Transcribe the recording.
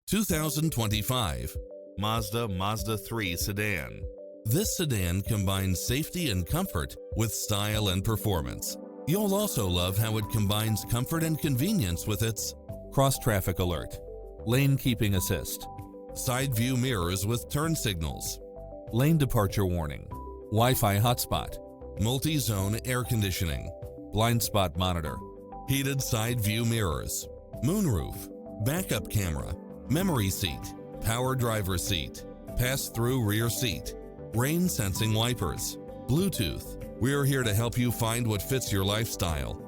2025 Mazda Mazda3 Sedan. This sedan combines safety and comfort with style and performance. You'll also love how it combines comfort and convenience with its cross-traffic alert, lane keeping assist, side view mirrors with turn signals, lane departure warning, Wi-Fi hotspot, multi-zone air conditioning, blind spot monitor, heated side view mirrors, moonroof, backup camera, memory seat, power driver seat, pass-through rear seat, rain sensing wipers, Bluetooth. We're here to help you find what fits your lifestyle.